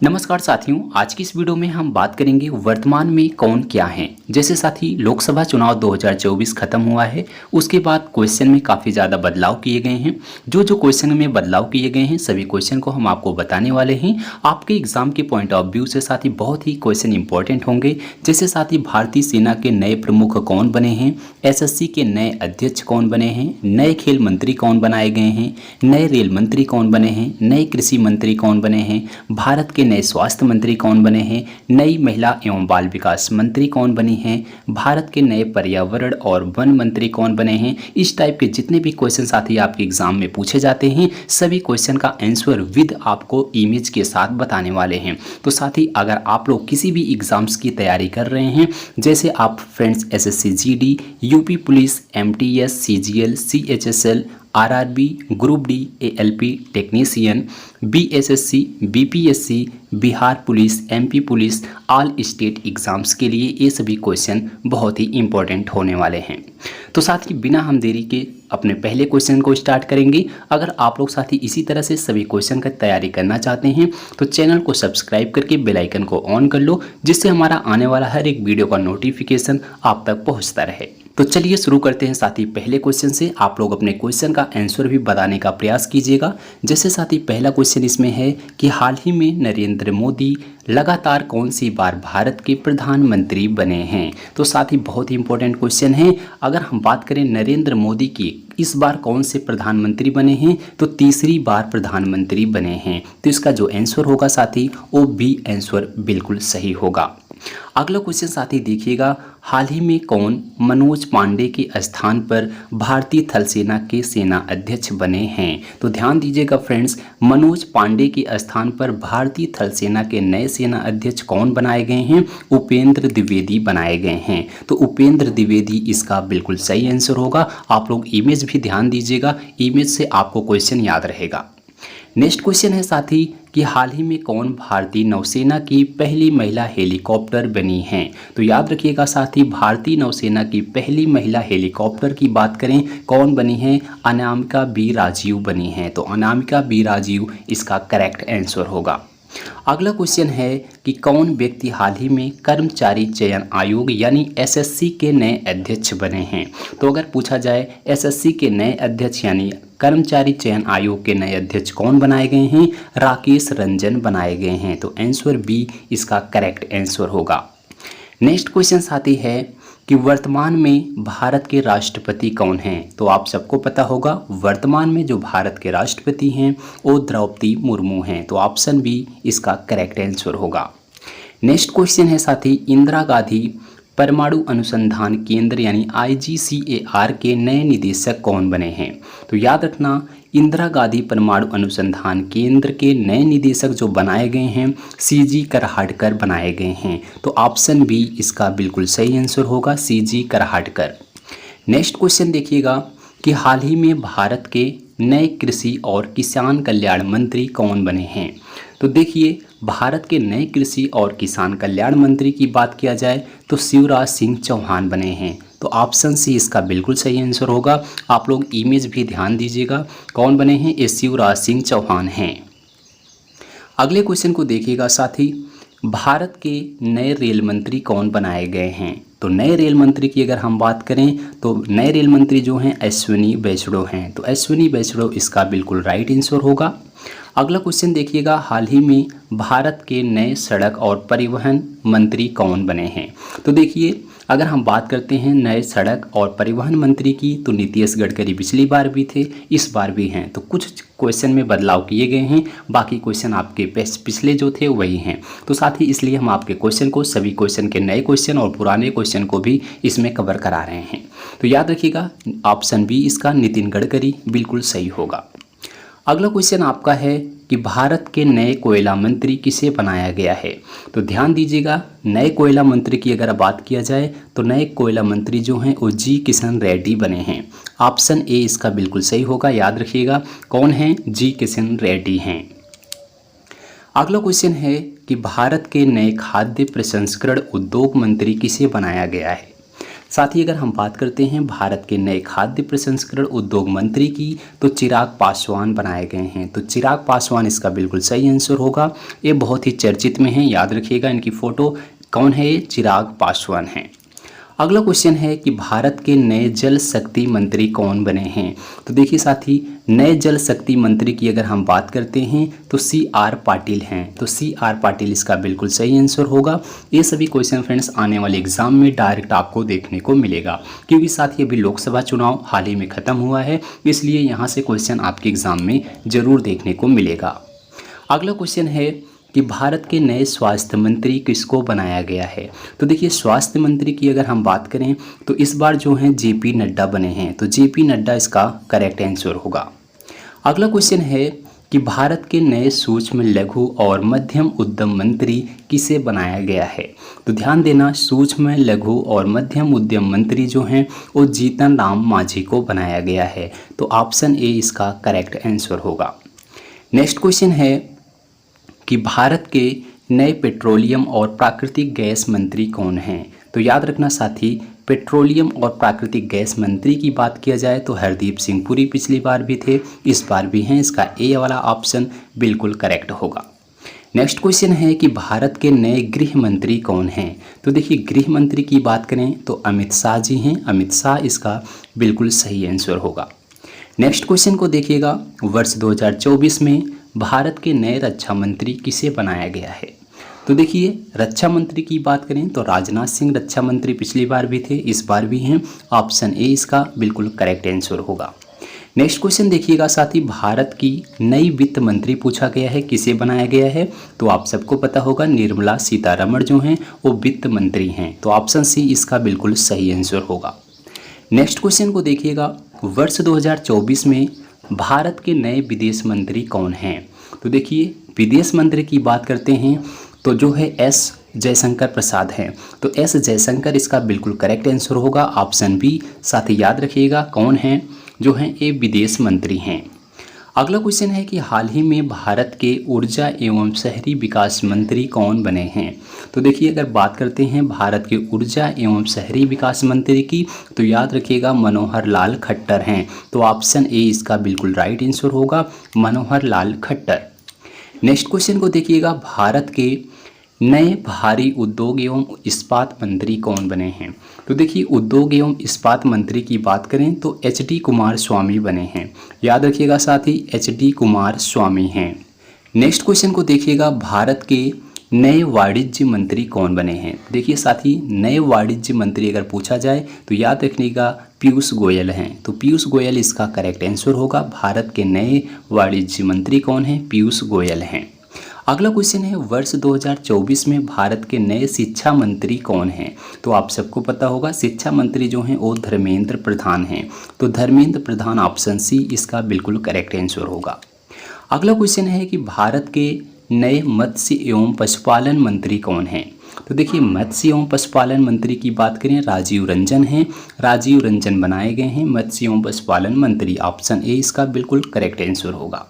नमस्कार साथियों, आज की इस वीडियो में हम बात करेंगे वर्तमान में कौन क्या है। जैसे साथी लोकसभा चुनाव 2024 खत्म हुआ है, उसके बाद क्वेश्चन में काफ़ी ज़्यादा बदलाव किए गए हैं। जो क्वेश्चन में बदलाव किए गए हैं सभी क्वेश्चन को हम आपको बताने वाले हैं। आपके एग्जाम के पॉइंट ऑफ व्यू से साथी बहुत ही क्वेश्चन इंपॉर्टेंट होंगे। जैसे साथी भारतीय सेना के नए प्रमुख कौन बने हैं, एसएससी के नए अध्यक्ष कौन बने हैं, नए खेल मंत्री कौन बनाए गए हैं, नए रेल मंत्री कौन बने हैं, नए कृषि मंत्री कौन बने हैं, भारत के नए स्वास्थ्य मंत्री कौन बने हैं, नई महिला एवं बाल विकास मंत्री कौन बनी हैं, भारत के नए पर्यावरण और वन मंत्री कौन बने हैं। इस टाइप के जितने भी क्वेश्चन साथी आपके एग्जाम में पूछे जाते हैं सभी क्वेश्चन का आंसर विद आपको इमेज के साथ बताने वाले हैं। तो साथी अगर आप लोग किसी भी एग्जाम्स की तैयारी कर रहे हैं, जैसे आप friends SSC GD, UP police, MTS, CGL, CHSL, RRB, group D, ALP technician, BSSC, BPSC, Bihar police, MP police, all state exams के लिए ये सभी क्वेश्चन बहुत ही इम्पोर्टेंट होने वाले हैं। तो साथ ही बिना हम देरी के अपने पहले क्वेश्चन को स्टार्ट करेंगे। अगर आप लोग साथी इसी तरह से सभी क्वेश्चन का तैयारी करना चाहते हैं तो चैनल को सब्सक्राइब करके बेल आइकन को ऑन कर लो, जिससे हमारा आने वाला हर एक वीडियो का नोटिफिकेशन आप तक पहुंचता रहे। तो चलिए शुरू करते हैं साथी पहले क्वेश्चन से। आप लोग अपने क्वेश्चन का आंसर भी बताने का प्रयास कीजिएगा। जैसे साथी पहला क्वेश्चन इसमें है कि हाल ही में नरेंद्र मोदी लगातार कौन सी बार भारत के प्रधानमंत्री बने हैं। तो साथी बहुत ही इंपॉर्टेंट क्वेश्चन है। अगर हम बात करें नरेंद्र मोदी की इस बार कौन से प्रधानमंत्री बने हैं, तो तीसरी बार प्रधानमंत्री बने हैं। तो इसका जो आंसर होगा साथी वो बी आंसर बिल्कुल सही होगा। अगला क्वेश्चन साथी देखिएगा, हाल ही में कौन मनोज पांडे के स्थान पर भारतीय थल सेना के सेना अध्यक्ष बने हैं। तो ध्यान दीजिएगा फ्रेंड्स, मनोज पांडे के स्थान पर भारतीय थल सेना के नए सेना अध्यक्ष कौन बनाए गए हैं, उपेंद्र द्विवेदी बनाए गए हैं। तो उपेंद्र द्विवेदी इसका बिल्कुल सही आंसर होगा। आप लोग इमेज भी ध्यान दीजिएगा, इमेज से आपको क्वेश्चन याद रहेगा। नेक्स्ट क्वेश्चन है साथी कि हाल ही में कौन भारतीय नौसेना की पहली महिला हेलीकॉप्टर बनी हैं। तो याद रखिएगा साथी, भारतीय नौसेना की पहली महिला हेलीकॉप्टर की बात करें कौन बनी है, अनामिका बी राजीव बनी है। तो अनामिका बी राजीव इसका करेक्ट आंसर होगा। अगला क्वेश्चन है कि कौन व्यक्ति हाल ही में कर्मचारी चयन आयोग यानी एसएससी के नए अध्यक्ष बने हैं। तो अगर पूछा जाए एसएससी के नए अध्यक्ष यानी कर्मचारी चयन आयोग के नए अध्यक्ष कौन बनाए गए हैं, राकेश रंजन बनाए गए हैं। तो आंसर बी इसका करेक्ट आंसर होगा। नेक्स्ट क्वेश्चन साथी है कि वर्तमान में भारत के राष्ट्रपति कौन हैं। तो आप सबको पता होगा वर्तमान में जो भारत के राष्ट्रपति हैं वो द्रौपदी मुर्मू हैं। तो ऑप्शन बी इसका करेक्ट आंसर होगा। नेक्स्ट क्वेश्चन है साथी, इंदिरा गांधी परमाणु अनुसंधान केंद्र यानी IGCAR के नए निदेशक कौन बने हैं। तो याद रखना, इंदिरा गांधी परमाणु अनुसंधान केंद्र के नए निदेशक जो बनाए गए हैं CG करहाटकर बनाए गए हैं। तो ऑप्शन बी इसका बिल्कुल सही आंसर होगा, CG करहाटकर। नेक्स्ट क्वेश्चन देखिएगा कि हाल ही में भारत के नए कृषि और किसान कल्याण मंत्री कौन बने हैं। तो देखिए, भारत के नए कृषि और किसान कल्याण मंत्री की बात किया जाए तो शिवराज सिंह चौहान बने हैं। तो ऑप्शन सी इसका बिल्कुल सही आंसर होगा। आप लोग इमेज भी ध्यान दीजिएगा, कौन बने हैं, ये शिवराज सिंह चौहान हैं। अगले क्वेश्चन को देखिएगा साथी, भारत के नए रेल मंत्री कौन बनाए गए हैं। तो नए रेल मंत्री की अगर हम बात करें तो नए रेल मंत्री जो हैं अश्विनी वैष्णव हैं। तो अश्विनी वैष्णव इसका बिल्कुल राइट आंसर होगा। अगला क्वेश्चन देखिएगा, हाल ही में भारत के नए सड़क और परिवहन मंत्री कौन बने हैं। तो देखिए, अगर हम बात करते हैं नए सड़क और परिवहन मंत्री की तो नितिन गडकरी पिछली बार भी थे, इस बार भी हैं। तो कुछ क्वेश्चन में बदलाव किए गए हैं, बाकी क्वेश्चन आपके पिछले जो थे वही हैं। तो साथ ही इसलिए हम आपके क्वेश्चन को, सभी क्वेश्चन के नए क्वेश्चन और पुराने क्वेश्चन को भी इसमें कवर करा रहे हैं। तो याद रखिएगा ऑप्शन बी इसका नितिन गडकरी बिल्कुल सही होगा। अगला क्वेश्चन आपका है कि भारत के नए कोयला मंत्री किसे बनाया गया है। तो ध्यान दीजिएगा, नए कोयला मंत्री की अगर बात किया जाए तो नए कोयला मंत्री जो हैं वो जी किशन रेड्डी बने हैं। ऑप्शन ए इसका बिल्कुल सही होगा। याद रखिएगा कौन है, जी किशन रेड्डी हैं। अगला क्वेश्चन है कि भारत के नए खाद्य प्रसंस्करण उद्योग मंत्री किसे बनाया गया है। साथ ही अगर हम बात करते हैं भारत के नए खाद्य प्रसंस्करण उद्योग मंत्री की, तो चिराग पासवान बनाए गए हैं। तो चिराग पासवान इसका बिल्कुल सही आंसर होगा। ये बहुत ही चर्चित में हैं, याद रखिएगा इनकी फ़ोटो। कौन है ये? चिराग पासवान हैं। अगला क्वेश्चन है कि भारत के नए जल शक्ति मंत्री कौन बने हैं? तो देखिए साथी, नए जल शक्ति मंत्री की अगर हम बात करते हैं तो CR पाटिल हैं। तो CR पाटिल इसका बिल्कुल सही आंसर होगा। ये सभी क्वेश्चन फ्रेंड्स आने वाले एग्जाम में डायरेक्ट आपको देखने को मिलेगा, क्योंकि साथी अभी लोकसभा चुनाव हाल ही में ख़त्म हुआ है, इसलिए यहाँ से क्वेश्चन आपके एग्जाम में ज़रूर देखने को मिलेगा। अगला क्वेश्चन है कि भारत के नए स्वास्थ्य मंत्री किसको बनाया गया है? तो देखिए, स्वास्थ्य मंत्री की अगर हम बात करें तो इस बार जो हैं JP नड्डा बने हैं। तो JP नड्डा इसका करेक्ट आंसर होगा। अगला क्वेश्चन है कि भारत के नए सूक्ष्म लघु और मध्यम उद्यम मंत्री किसे बनाया गया है? तो ध्यान देना, सूक्ष्म लघु और मध्यम उद्यम मंत्री जो हैं वो जीतन राम मांझी को बनाया गया है। तो ऑप्शन ए इसका करेक्ट आंसर होगा। नेक्स्ट क्वेश्चन है कि भारत के नए पेट्रोलियम और प्राकृतिक गैस मंत्री कौन हैं? तो याद रखना साथी, पेट्रोलियम और प्राकृतिक गैस मंत्री की बात किया जाए तो हरदीप सिंह पुरी पिछली बार भी थे, इस बार भी हैं। इसका ए वाला ऑप्शन बिल्कुल करेक्ट होगा। नेक्स्ट क्वेश्चन है कि भारत के नए गृह मंत्री कौन हैं? तो देखिए, गृह मंत्री की बात करें तो अमित शाह जी हैं। अमित शाह इसका बिल्कुल सही आंसर होगा। नेक्स्ट क्वेश्चन को देखिएगा, वर्ष 2024 में भारत के नए रक्षा मंत्री किसे बनाया गया है? तो देखिए, रक्षा मंत्री की बात करें तो राजनाथ सिंह रक्षा मंत्री पिछली बार भी थे, इस बार भी हैं। ऑप्शन ए इसका बिल्कुल करेक्ट आंसर होगा। नेक्स्ट क्वेश्चन देखिएगा साथी, भारत की नई वित्त मंत्री पूछा गया है, किसे बनाया गया है? तो आप सबको पता होगा, निर्मला सीतारमण जो हैं वो वित्त मंत्री हैं। तो ऑप्शन सी इसका बिल्कुल सही आंसर होगा। नेक्स्ट क्वेश्चन को देखिएगा, वर्ष 2024 में भारत के नए विदेश मंत्री कौन हैं? तो देखिए, विदेश मंत्री की बात करते हैं तो जो है S जयशंकर प्रसाद हैं। तो S जयशंकर इसका बिल्कुल करेक्ट आंसर होगा। Option B. साथ ही याद रखिएगा कौन हैं जो हैं ये विदेश मंत्री हैं। अगला क्वेश्चन है कि हाल ही में भारत के ऊर्जा एवं शहरी विकास मंत्री कौन बने हैं? तो देखिए, अगर बात करते हैं भारत के ऊर्जा एवं शहरी विकास मंत्री की तो याद रखिएगा मनोहर लाल खट्टर हैं। तो ऑप्शन ए इसका बिल्कुल राइट आंसर होगा, मनोहर लाल खट्टर। नेक्स्ट क्वेश्चन को देखिएगा, भारत के नए भारी उद्योग एवं इस्पात मंत्री कौन बने हैं? तो देखिए, उद्योग एवं इस्पात मंत्री की बात करें तो HD कुमार स्वामी बने हैं। याद रखिएगा साथी, HD कुमार स्वामी हैं। नेक्स्ट क्वेश्चन को देखिएगा, भारत के नए वाणिज्य मंत्री कौन बने हैं? देखिए साथी, नए वाणिज्य मंत्री अगर पूछा जाए तो याद रखिएगा पीयूष गोयल हैं। तो पीयूष गोयल इसका करेक्ट आंसर होगा। भारत के नए वाणिज्य मंत्री कौन हैं? पीयूष गोयल हैं। अगला क्वेश्चन है, वर्ष 2024 में भारत के नए शिक्षा मंत्री कौन हैं? तो आप सबको पता होगा, शिक्षा मंत्री जो हैं वो धर्मेंद्र प्रधान हैं। तो धर्मेंद्र प्रधान, ऑप्शन सी इसका बिल्कुल करेक्ट आंसर होगा। अगला क्वेश्चन है कि भारत के नए मत्स्य एवं पशुपालन मंत्री कौन हैं? तो देखिए, मत्स्य एवं पशुपालन मंत्री की बात करें राजीव रंजन हैं। राजीव रंजन बनाए गए हैं मत्स्य एवं पशुपालन मंत्री। ऑप्शन ए इसका बिल्कुल करेक्ट आंसर होगा।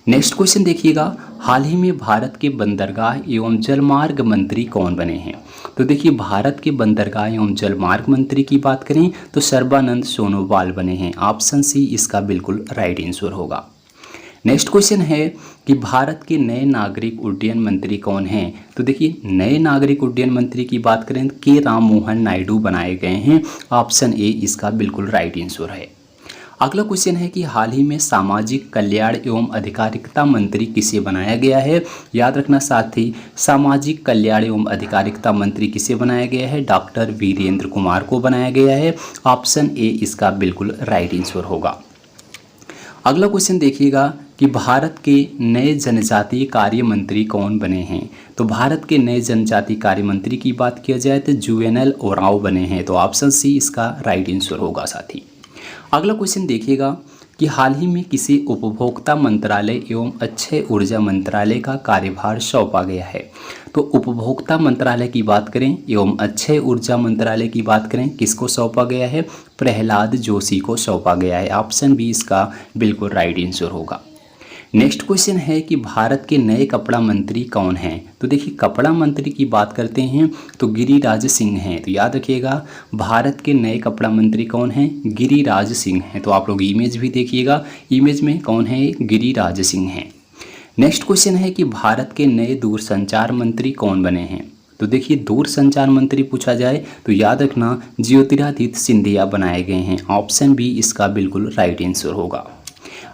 नेक्स्ट क्वेश्चन देखिएगा, हाल ही में भारत के बंदरगाह एवं जलमार्ग मंत्री कौन बने हैं? तो देखिए, भारत के बंदरगाह एवं जलमार्ग मंत्री की बात करें तो सर्बानंद सोनोवाल बने हैं। ऑप्शन सी इसका बिल्कुल राइट आंसर होगा। नेक्स्ट क्वेश्चन है कि भारत के नए नागरिक उड्डयन मंत्री कौन हैं? तो देखिए, नए नागरिक उड्डयन मंत्री की बात करें तो के राम मोहन नायडू बनाए गए हैं। ऑप्शन ए इसका बिल्कुल राइट आंसर है। अगला क्वेश्चन है कि हाल ही में सामाजिक कल्याण एवं अधिकारिता मंत्री किसे बनाया गया है? याद रखना साथी, सामाजिक कल्याण एवं अधिकारिता मंत्री किसे बनाया गया है? डॉक्टर वीरेंद्र कुमार को बनाया गया है। ऑप्शन ए इसका बिल्कुल राइट आंसर होगा। अगला क्वेश्चन देखिएगा कि भारत के नए जनजातीय कार्य मंत्री कौन बने हैं? तो भारत के नए जनजातीय कार्य मंत्री की बात किया जाए तो जुवेनल ओरांव बने हैं। तो ऑप्शन सी इसका राइट आंसर होगा साथी। अगला क्वेश्चन देखिएगा कि हाल ही में किसी उपभोक्ता मंत्रालय एवं अक्षय ऊर्जा मंत्रालय का कार्यभार सौंपा गया है? तो उपभोक्ता मंत्रालय की बात करें एवं अक्षय ऊर्जा मंत्रालय की बात करें, किसको सौंपा गया है? प्रहलाद जोशी को सौंपा गया है। ऑप्शन बी इसका बिल्कुल राइट आंसर होगा। नेक्स्ट क्वेश्चन है कि भारत के नए कपड़ा मंत्री कौन हैं। तो देखिए कपड़ा मंत्री की बात करते हैं तो गिरिराज सिंह हैं। तो याद रखिएगा भारत के नए कपड़ा मंत्री कौन हैं, गिरिराज सिंह हैं। तो आप लोग इमेज भी देखिएगा, इमेज में कौन है, गिरिराज सिंह हैं। नेक्स्ट क्वेश्चन है कि भारत के नए दूरसंचार मंत्री कौन बने हैं। तो देखिए दूरसंचार मंत्री पूछा जाए तो याद रखना ज्योतिरादित्य सिंधिया बनाए गए हैं। ऑप्शन बी इसका बिल्कुल राइट आंसर होगा।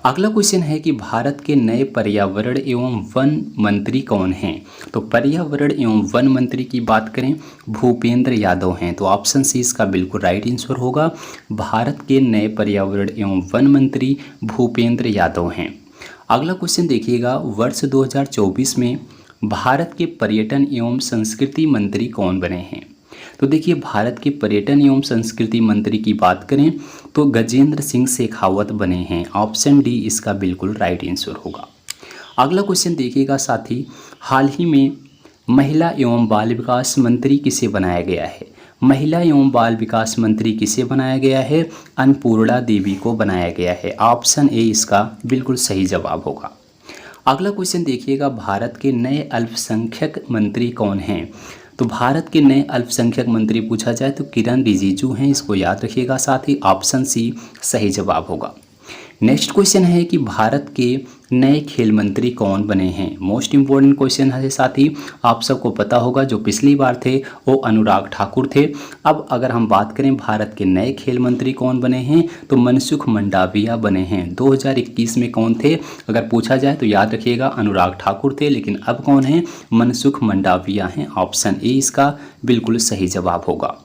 अगला क्वेश्चन है कि भारत के नए पर्यावरण एवं वन मंत्री कौन हैं। तो पर्यावरण एवं वन मंत्री की बात करें भूपेंद्र यादव हैं। तो ऑप्शन सी इसका बिल्कुल राइट आंसर होगा। भारत के नए पर्यावरण एवं वन मंत्री भूपेंद्र यादव हैं। अगला क्वेश्चन देखिएगा, वर्ष 2024 में भारत के पर्यटन एवं संस्कृति मंत्री कौन बने हैं। तो देखिए भारत के पर्यटन एवं संस्कृति मंत्री की बात करें तो गजेंद्र सिंह शेखावत बने हैं। ऑप्शन डी इसका बिल्कुल राइट आंसर होगा। अगला क्वेश्चन देखिएगा साथी, हाल ही में महिला एवं बाल विकास मंत्री किसे बनाया गया है। महिला एवं बाल विकास मंत्री किसे बनाया गया है, अन्नपूर्णा देवी को बनाया गया है। ऑप्शन ए इसका बिल्कुल सही जवाब होगा। अगला क्वेश्चन देखिएगा, भारत के नए अल्पसंख्यक मंत्री कौन हैं। तो भारत के नए अल्पसंख्यक मंत्री पूछा जाए तो किरण रिजिजू हैं। इसको याद रखिएगा साथ ही, ऑप्शन सी सही जवाब होगा। नेक्स्ट क्वेश्चन है कि भारत के नए खेल मंत्री कौन बने हैं। मोस्ट इंपॉर्टेंट क्वेश्चन है साथी, आप सबको पता होगा जो पिछली बार थे वो अनुराग ठाकुर थे। अब अगर हम बात करें भारत के नए खेल मंत्री कौन बने हैं तो मनसुख मंडाविया बने हैं। 2021 में कौन थे अगर पूछा जाए तो याद रखिएगा अनुराग ठाकुर थे, लेकिन अब कौन है, मनसुख मंडाविया हैं। ऑप्शन ए इसका बिल्कुल सही जवाब होगा।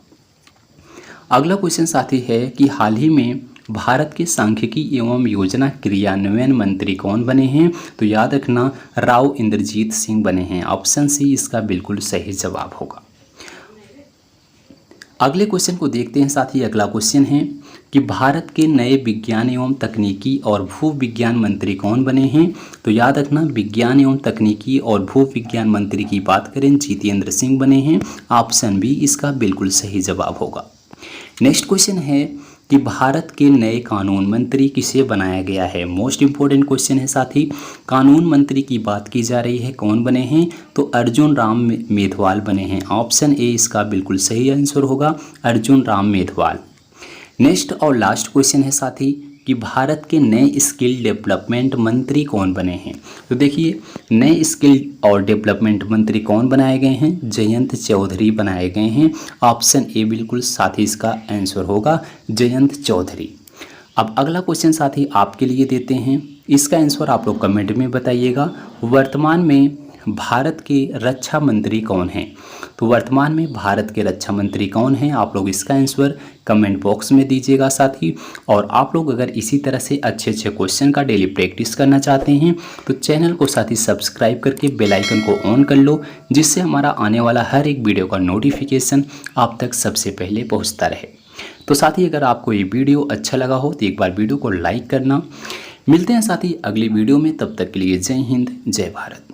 अगला क्वेश्चन साथी है कि हाल ही में भारत के सांख्यिकी एवं योजना क्रियान्वयन मंत्री कौन बने हैं। तो याद रखना राव इंद्रजीत सिंह बने हैं। ऑप्शन सी इसका बिल्कुल सही जवाब होगा। अगले क्वेश्चन को देखते हैं साथी। अगला क्वेश्चन है कि भारत के नए विज्ञान एवं तकनीकी और भू विज्ञान मंत्री कौन बने हैं। तो याद रखना विज्ञान एवं तकनीकी और भू विज्ञान मंत्री की बात करें जितेंद्र सिंह बने हैं। ऑप्शन बी इसका बिल्कुल सही जवाब होगा। नेक्स्ट क्वेश्चन है कि भारत के नए कानून मंत्री किसे बनाया गया है। मोस्ट इंपॉर्टेंट क्वेश्चन है साथी, कानून मंत्री की बात की जा रही है, कौन बने हैं तो अर्जुन राम मेघवाल बने हैं। ऑप्शन ए इसका बिल्कुल सही आंसर होगा, अर्जुन राम मेघवाल। नेक्स्ट और लास्ट क्वेश्चन है साथी कि भारत के नए स्किल डेवलपमेंट मंत्री कौन बने हैं। तो देखिए नए स्किल और डेवलपमेंट मंत्री कौन बनाए गए हैं, जयंत चौधरी बनाए गए हैं। ऑप्शन ए बिल्कुल साथी इसका आंसर होगा, जयंत चौधरी। अब अगला क्वेश्चन साथी आपके लिए देते हैं, इसका आंसर आप लोग कमेंट में बताइएगा। वर्तमान में भारत के रक्षा मंत्री कौन हैं। तो वर्तमान में भारत के रक्षा मंत्री कौन हैं, आप लोग इसका आंसर कमेंट बॉक्स में दीजिएगा साथी। और आप लोग अगर इसी तरह से अच्छे अच्छे क्वेश्चन का डेली प्रैक्टिस करना चाहते हैं तो चैनल को साथी सब्सक्राइब करके बेल आइकन को ऑन कर लो, जिससे हमारा आने वाला हर एक वीडियो का नोटिफिकेशन आप तक सबसे पहले पहुँचता रहे। तो साथी अगर आपको ये वीडियो अच्छा लगा हो तो एक बार वीडियो को लाइक करना। मिलते हैं साथी अगली वीडियो में, तब तक के लिए जय हिंद जय भारत।